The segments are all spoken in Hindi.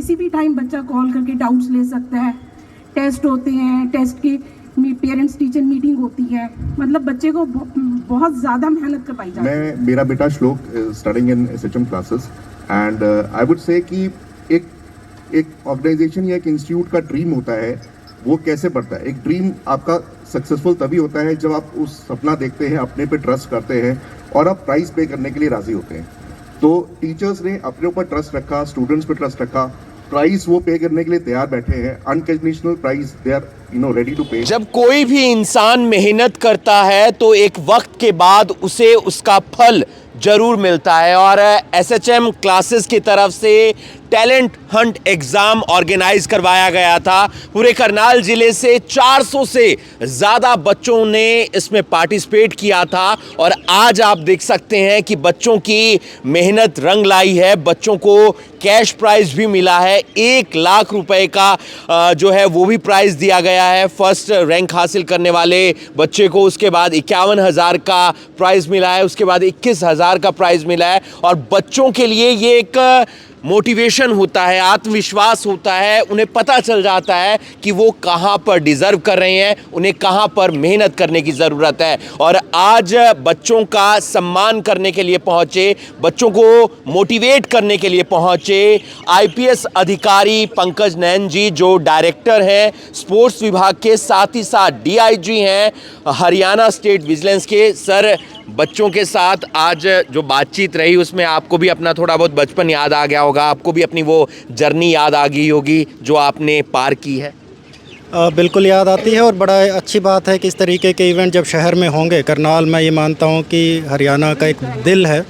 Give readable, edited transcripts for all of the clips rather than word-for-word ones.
किसी भी टाइम बच्चा कॉल करके डाउट्स ले सकता है। टेस्ट होते हैं, टेस्ट की पेरेंट्स टीचर मीटिंग होती है, मतलब बच्चे को बहुत ज़्यादा मेहनत करवाई जाती है। मेरा बेटा श्लोक studying in SHM classes and I would say कि एक ऑर्गेनाइजेशन या एक इंस्टीट्यूट का ड्रीम होता है, वो कैसे बढ़ता है? एक ड्रीम आपका सक्सेसफुल तभी होता है जब आप उस सपना देखते हैं, अपने पे ट्रस्ट करते हैं और आप प्राइस पे करने के लिए राजी होते हैं। तो टीचर्स ने अपने ऊपर ट्रस्ट रखा, स्टूडेंट्स पे ट्रस्ट रखा, प्राइस वो पे करने के लिए तैयार बैठे हैं, unconditional price they are ready to pay. जब कोई भी इंसान मेहनत करता है तो एक वक्त के बाद उसे उसका फल जरूर मिलता है और SHM क्लासेस की तरफ से टैलेंट हंट एग्ज़ाम ऑर्गेनाइज करवाया गया था। पूरे करनाल ज़िले से 400 से ज़्यादा बच्चों ने इसमें पार्टिसिपेट किया था और आज आप देख सकते हैं कि बच्चों की मेहनत रंग लाई है। बच्चों को कैश प्राइज़ भी मिला है, 1 लाख रुपए का जो है वो भी प्राइज़ दिया गया है फर्स्ट रैंक हासिल करने वाले बच्चे को। उसके बाद 51,000 का प्राइज़ मिला है, उसके बाद 21,000 का प्राइज़ मिला है। और बच्चों के लिए ये एक मोटिवेशन होता है, आत्मविश्वास होता है, उन्हें पता चल जाता है कि वो कहाँ पर डिज़र्व कर रहे हैं, उन्हें कहाँ पर मेहनत करने की ज़रूरत है। और आज बच्चों का सम्मान करने के लिए पहुँचे, बच्चों को मोटिवेट करने के लिए पहुँचे IPS अधिकारी पंकज नैन जी, जो डायरेक्टर हैं स्पोर्ट्स विभाग के, साथ ही साथ DIG हैं हरियाणा स्टेट विजिलेंस के। सर, बच्चों के साथ आज जो बातचीत रही उसमें आपको भी अपना थोड़ा बहुत बचपन याद आ गया होगा, आपको भी अपनी वो जर्नी याद आ गई होगी जो आपने पार की है। बिल्कुल याद आती है और बड़ा अच्छी बात है कि इस तरीके के इवेंट जब शहर में होंगे। करनाल मैं ये मानता हूँ कि हरियाणा का एक दिल है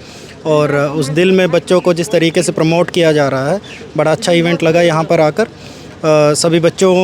और उस दिल में बच्चों को जिस तरीके से प्रमोट किया जा रहा है, बड़ा अच्छा इवेंट लगा यहाँ पर आकर। सभी बच्चों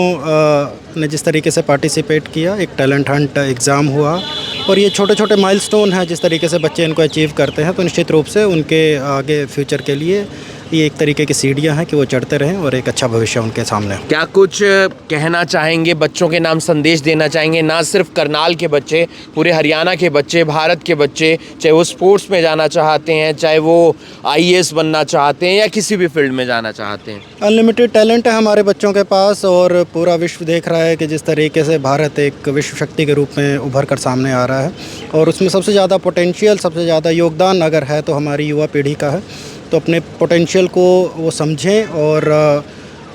ने जिस तरीके से पार्टिसिपेट किया, एक टैलेंट हंट एग्ज़ाम हुआ और ये छोटे छोटे माइलस्टोन हैं जिस तरीके से बच्चे इनको अचीव करते हैं, तो निश्चित रूप से उनके आगे फ्यूचर के लिए ये एक तरीके की सीढ़ियाँ हैं कि वो चढ़ते रहें और एक अच्छा भविष्य उनके सामने। क्या कुछ कहना चाहेंगे, बच्चों के नाम संदेश देना चाहेंगे? ना सिर्फ करनाल के बच्चे, पूरे हरियाणा के बच्चे, भारत के बच्चे, चाहे वो स्पोर्ट्स में जाना चाहते हैं, चाहे वो IAS बनना चाहते हैं या किसी भी फील्ड में जाना चाहते हैं। अनलिमिटेड टैलेंट है हमारे बच्चों के पास और पूरा विश्व देख रहा है कि जिस तरीके से भारत एक विश्व शक्ति के रूप में उभर कर सामने आ रहा है और उसमें सबसे ज़्यादा पोटेंशियल, सबसे ज़्यादा योगदान अगर है तो हमारी युवा पीढ़ी का है। तो अपने पोटेंशियल को वो समझें और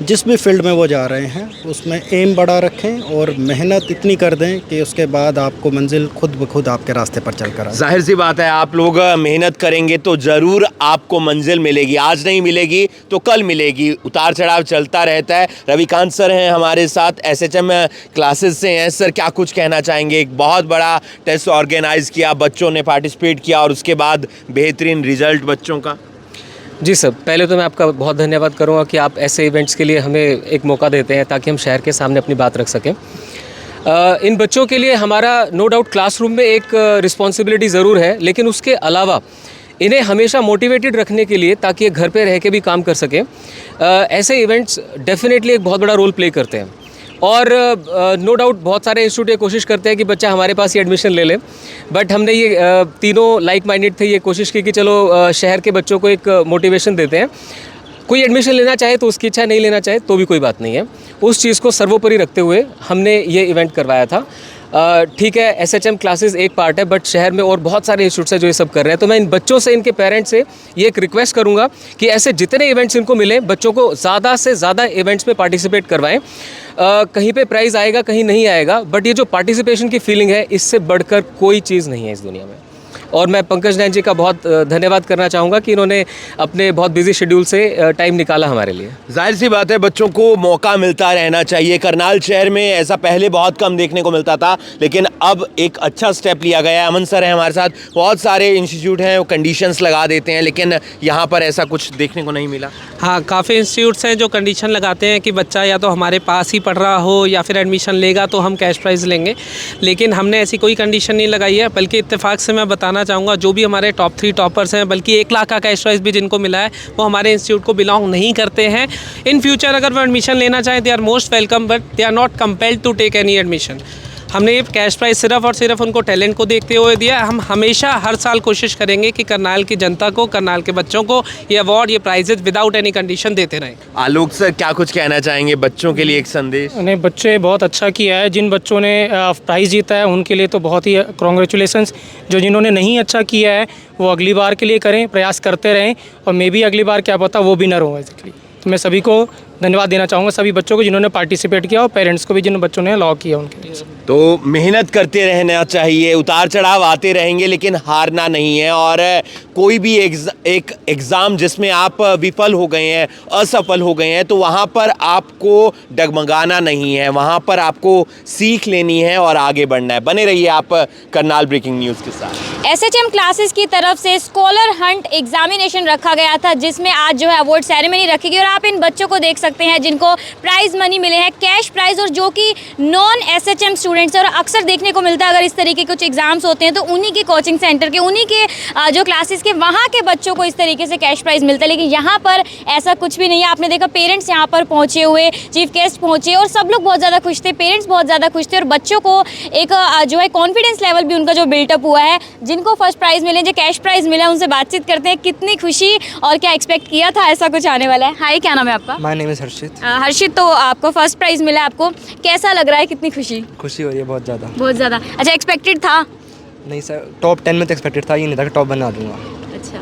जिस भी फील्ड में वो जा रहे हैं उसमें एम बड़ा रखें और मेहनत इतनी कर दें कि उसके बाद आपको मंजिल खुद ब खुद आपके रास्ते पर चल कर आए। जाहिर सी बात है, आप लोग मेहनत करेंगे तो ज़रूर आपको मंजिल मिलेगी। आज नहीं मिलेगी तो कल मिलेगी, उतार चढ़ाव चलता रहता है। रविकांत सर हैं हमारे साथ, SHM क्लासेस से हैं। सर, क्या कुछ कहना चाहेंगे? एक बहुत बड़ा टेस्ट ऑर्गेनाइज़ किया, बच्चों ने पार्टिसिपेट किया और उसके बाद बेहतरीन रिजल्ट बच्चों का। जी सर, पहले तो मैं आपका बहुत धन्यवाद करूंगा कि आप ऐसे इवेंट्स के लिए हमें एक मौका देते हैं ताकि हम शहर के सामने अपनी बात रख सकें। इन बच्चों के लिए हमारा नो डाउट क्लासरूम में एक रिस्पॉन्सिबिलिटी ज़रूर है, लेकिन उसके अलावा इन्हें हमेशा मोटिवेटेड रखने के लिए ताकि ये घर पे रह के भी काम कर सकें, ऐसे इवेंट्स डेफिनेटली एक बहुत बड़ा रोल प्ले करते हैं। और नो डाउट बहुत सारे इंस्टीट्यूट ये कोशिश करते हैं कि बच्चा हमारे पास ही एडमिशन ले ले, बट हमने ये तीनों लाइक माइंडेड थे, ये कोशिश की कि चलो शहर के बच्चों को एक मोटिवेशन देते हैं। कोई एडमिशन लेना चाहे तो उसकी इच्छा, नहीं लेना चाहे तो भी कोई बात नहीं है। उस चीज़ को सर्वोपरि रखते हुए हमने ये इवेंट करवाया था। ठीक है, SHM क्लासेस एक पार्ट है, बट शहर में और बहुत सारे इंस्टीट्यूट्स हैं जो ये सब कर रहे हैं। तो मैं इन बच्चों से, इनके पेरेंट्स से ये एक रिक्वेस्ट करूंगा कि ऐसे जितने इवेंट्स इनको मिले, बच्चों को ज़्यादा से ज़्यादा इवेंट्स में पार्टिसिपेट करवाएं। कहीं पे प्राइज़ आएगा, कहीं नहीं आएगा, बट ये जो पार्टिसिपेशन की फीलिंग है, इससे बढ़कर कोई चीज़ नहीं है इस दुनिया में। और मैं पंकज नैन जी का बहुत धन्यवाद करना चाहूँगा कि इन्होंने अपने बहुत बिजी शेड्यूल से टाइम निकाला हमारे लिए। जाहिर सी बात है, बच्चों को मौका मिलता रहना चाहिए। करनाल शहर में ऐसा पहले बहुत कम देखने को मिलता था, लेकिन अब एक अच्छा स्टेप लिया गया है। अमन सर हैं हमारे साथ। बहुत सारे इंस्टीट्यूट हैं वो कंडीशंस लगा देते हैं, लेकिन यहाँ पर ऐसा कुछ देखने को नहीं मिला। हाँ, काफ़ी इंस्टीट्यूट्स हैं जो कंडीशन लगाते हैं कि बच्चा या तो हमारे पास ही पढ़ रहा हो या फिर एडमिशन लेगा तो हम कैश प्राइज़ लेंगे, लेकिन हमने ऐसी कोई कंडीशन नहीं लगाई है। बल्कि इत्तेफाक से मैं बताना चाहूँगा, जो भी हमारे टॉप 3 टॉपर्स हैं, बल्कि 1 लाख का कैश प्राइज़ भी जिनको मिला है, वो हमारे इंस्टीट्यूट को बिलोंग नहीं करते हैं। इन फ्यूचर अगर वो एडमिशन लेना चाहें, they are most welcome, but they are not compelled to take any admission. हमने ये कैश प्राइज़ सिर्फ और सिर्फ उनको टैलेंट को देखते हुए दिया। हम हमेशा हर साल कोशिश करेंगे कि करनाल की जनता को, करनाल के बच्चों को ये अवार्ड, ये प्राइजेज विदाउट एनी कंडीशन देते रहें। आलोक सर, क्या कुछ कहना चाहेंगे बच्चों के लिए एक संदेश? ने बच्चे बहुत अच्छा किया है। जिन बच्चों ने प्राइज़ जीता है उनके लिए तो बहुत ही कॉन्ग्रेचुलेसन्स। जो जिन्होंने नहीं अच्छा किया है वो अगली बार के लिए करें, प्रयास करते रहें, और मे भी अगली बार क्या पता वो भी न हो बेसिकली। तो मैं सभी को धन्यवाद देना चाहूँगा, सभी बच्चों को जिन्होंने पार्टिसिपेट किया, और पेरेंट्स को भी जिन बच्चों ने अलाउ किया उनके लिए। तो मेहनत करते रहना चाहिए, उतार चढ़ाव आते रहेंगे लेकिन हारना नहीं है। और कोई भी एक एग्ज़ाम जिसमें आप विफल हो गए हैं, असफल हो गए हैं, तो वहाँ पर आपको डगमगाना नहीं है, वहाँ पर आपको सीख लेनी है और आगे बढ़ना है। बने रहिए आप करनाल ब्रेकिंग न्यूज़ के साथ। एसएचएम क्लासेस की तरफ से स्कॉलर हंट एग्जामिनेशन रखा गया था, जिसमें आज जो है अवार्ड सेरेमनी रखी गई, और आप इन बच्चों को देख सकते हैं जिनको प्राइज़ मनी मिले हैं, कैश प्राइज़, और जो कि नॉन एसएचएम स्टूडेंट्स हैं। और अक्सर देखने को मिलता है अगर इस तरीके के कुछ एग्जाम्स होते हैं तो उन्हीं के कोचिंग सेंटर के, उन्हीं के जो क्लासेस के वहाँ के बच्चों को इस तरीके से कैश प्राइज़ मिलता है। लेकिन यहाँ पर ऐसा कुछ भी नहीं है। आपने देखा पेरेंट्स यहाँ पर पहुँचे हुए, चीफ गेस्ट पहुँचे, और सब लोग बहुत ज़्यादा खुश थे, पेरेंट्स बहुत ज़्यादा खुश थे, और बच्चों को एक जो है कॉन्फिडेंस लेवल भी उनका जो बिल्टअप हुआ है। जिनको फर्स्ट प्राइज़ मिले, जो कैश प्राइज़ मिला, उनसे बातचीत करते हैं, कितनी खुशी और क्या एक्सपेक्ट किया था ऐसा कुछ आने वाला है। हाय, क्या नाम है आपका? माय नेम इज़ हर्षित। हर्षित, तो आपको फर्स्ट प्राइज़ मिला, आपको कैसा लग रहा है, कितनी खुशी? खुशी हो रही है बहुत ज़्यादा। बहुत ज़्यादा। अच्छा, एक्सपेक्टेड था? नहीं सर, टॉप 10 में तो एक्सपेक्टेड था, ये नहीं था कि टॉप बना दूंगा। अच्छा,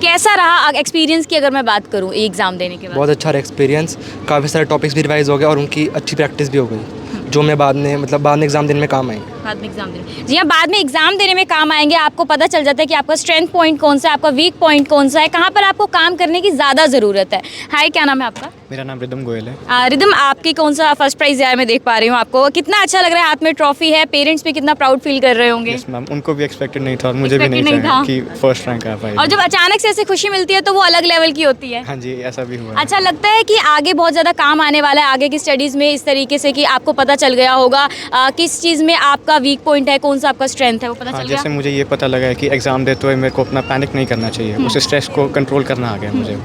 कैसा रहा एक्सपीरियंस की अगर मैं बात करूँ एग्ज़ाम देने के बाद? बहुत अच्छा रहा एक्सपीरियंस, काफ़ी सारे टॉपिक्स भी रिवाइज हो गए और उनकी अच्छी प्रैक्टिस भी हो गई, जो मैं बाद में एग्ज़ाम देने में काम आएंगे। बाद में एग्जाम देने, जी हाँ, बाद में एग्जाम देने में काम आएंगे। आपको पता चल जाता है कि आपका स्ट्रेंथ पॉइंट कौन सा है, आपका वीक पॉइंट कौन सा है, कहाँ पर आपको काम करने की ज़्यादा ज़रूरत है। हाय, क्या नाम है आपका? मेरा नाम रिदम गोयल है। रिदम, आपकी कौन सा फर्स्ट प्राइज़ है? मैं देख पा रही हूँ आपको, कितना अच्छा लग रहा है, हाथ में ट्रॉफी है, पेरेंट्स भी कितना प्राउड फील कर रहे होंगे। यस मैम, उनको भी एक्सपेक्टेड नहीं था और मुझे भी Expected नहीं नहीं था था। कि फर्स्ट रैंक आ पाएगी। और जब अचानक से ऐसी खुशी मिलती है तो वो अलग लेवल की होती है। हाँ जी, ऐसा भी हुआ है। अच्छा लगता है कि आगे बहुत ज़्यादा काम आने वाला है, आगे की स्टडीज़ में, इस तरीके से कि आपको पता चल गया होगा किस चीज़ में आपका वीक पॉइंट है, कौन सा आपका स्ट्रेंथ है, वो पता चल गया। जैसे मुझे ये पता लगा है कि एग्ज़ाम देते हुए मेरे को अपना पैनिक नहीं करना चाहिए, उस स्ट्रेस को कंट्रोल करना आ गया मुझे।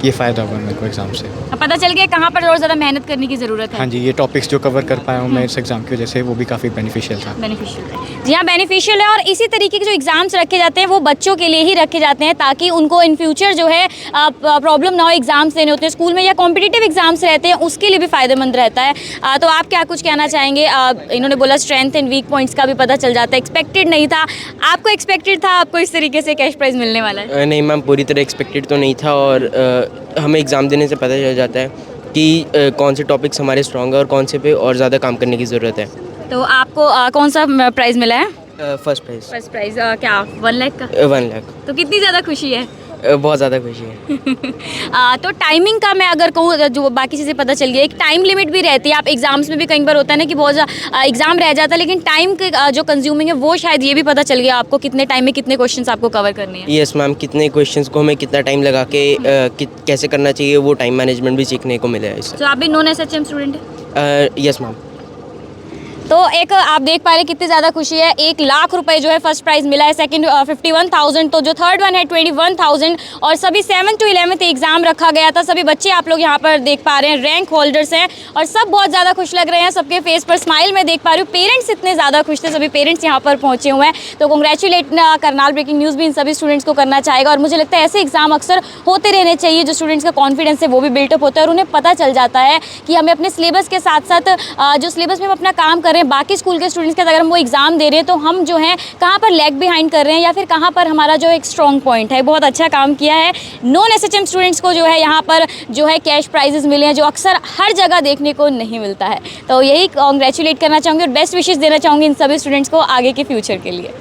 ये फ़ायदा हुआ मेरे को एग्ज़ाम से। पता चल गया कहाँ पर और ज़्यादा मेहनत करने की ज़रूरत है। हाँ जी, ये टॉपिक्स जो कवर कर पाया हूँ मैं इस एग्ज़ाम की वजह से, वो भी काफ़ी बेनिफिशियल था। बेनिफिशियल है, जी हाँ, बेनिफिशियल है। और इसी तरीके के जो एग्ज़ाम्स रखे जाते हैं वो बच्चों के लिए ही रखे जाते हैं, ताकि उनको इन फ्यूचर जो है प्रॉब्लम ना हो। एग्ज़ाम्स देने होते हैं स्कूल में या कॉम्पिटिटिव एग्ज़ाम्स रहते हैं, उसके लिए भी फ़ायदेमंद रहता है। तो आप क्या कुछ कहना चाहेंगे? इन्होंने बोला स्ट्रेंथ एंड वीक पॉइंट्स का भी पता चल जाता है, एक्सपेक्टेड नहीं था। आपको एक्सपेक्टेड था आपको इस तरीके से कैश प्राइज़ मिलने वाला है? नहीं मैम, पूरी तरह एक्सपेक्टेड तो नहीं था, और हमें एग्ज़ाम देने से पता चल जाता है कि कौन से टॉपिक्स हमारे स्ट्रॉन्ग है और कौन से पे और ज़्यादा काम करने की ज़रूरत है। तो आपको कौन सा प्राइज़ मिला है? First prize. फर्स्ट प्राइज़ क्या 1 लाख का? 1 लाख। तो कितनी ज़्यादा खुशी है? बहुत ज़्यादा खुशी है। तो टाइमिंग का मैं अगर कहूँ, जो बाकी चीज़ें पता चल गई, एक टाइम लिमिट भी रहती है। आप एग्जाम्स में भी कई बार होता है ना कि बहुत एग्जाम रह जाता है, लेकिन टाइम जो कंज्यूमिंग है वो शायद ये भी पता चल गया आपको कितने टाइम में कितने क्वेश्चंस आपको कवर करने हैं। यस मैम, कितने क्वेश्चंस को हमें कितना टाइम लगा के कैसे करना चाहिए, वो टाइम मैनेजमेंट भी सीखने को मिला है इससे। तो आप भी नॉन एसएचएम स्टूडेंट हैं? Yes ma'am. तो एक आप देख पा रहे कितनी ज़्यादा खुशी है। 1 लाख रुपए जो है फर्स्ट प्राइज़ मिला है, सेकंड 51,000, तो जो थर्ड वन है 21,000, और सभी 7th to 11th एग्ज़ाम रखा गया था। सभी बच्चे आप लोग यहाँ पर देख पा रहे हैं रैंक होल्डर्स हैं, और सब बहुत ज़्यादा खुश लग रहे हैं, सबके फेस पर स्माइल मैं देख पा रही हूँ। पेरेंट्स इतने ज़्यादा खुश थे, सभी पेरेंट्स यहाँ पर पहुँचे हुए हैं। तो कॉन्ग्रेचुलेट करनाल ब्रेकिंग न्यूज़ भी इन सभी स्टूडेंट्स को करना चाहेगा, और मुझे लगता है ऐसे एग्ज़ाम अक्सर होते रहने चाहिए, जो स्टूडेंट्स का कॉन्फिडेंस है वो भी बिल्टअप होता है, और उन्हें पता चल जाता है कि हमें अपने सिलेबस के साथ साथ जो सिलेबस में हम अपना काम कर रहे हैं, बाकी स्कूल के स्टूडेंट्स के अगर हम वो एग्ज़ाम दे रहे हैं तो हम जो है कहाँ पर लैग बिहाइंड कर रहे हैं, या फिर कहाँ पर हमारा जो एक स्ट्रॉन्ग पॉइंट है। बहुत अच्छा काम किया है। नॉन एसएचएम स्टूडेंट्स को जो है यहाँ पर जो है कैश प्राइजेस मिले हैं, जो अक्सर हर जगह देखने को नहीं मिलता है। तो यही कॉन्ग्रेचुलेट करना चाहूँगी और बेस्ट विशेस देना चाहूँगी इन सभी स्टूडेंट्स को आगे के फ्यूचर के लिए।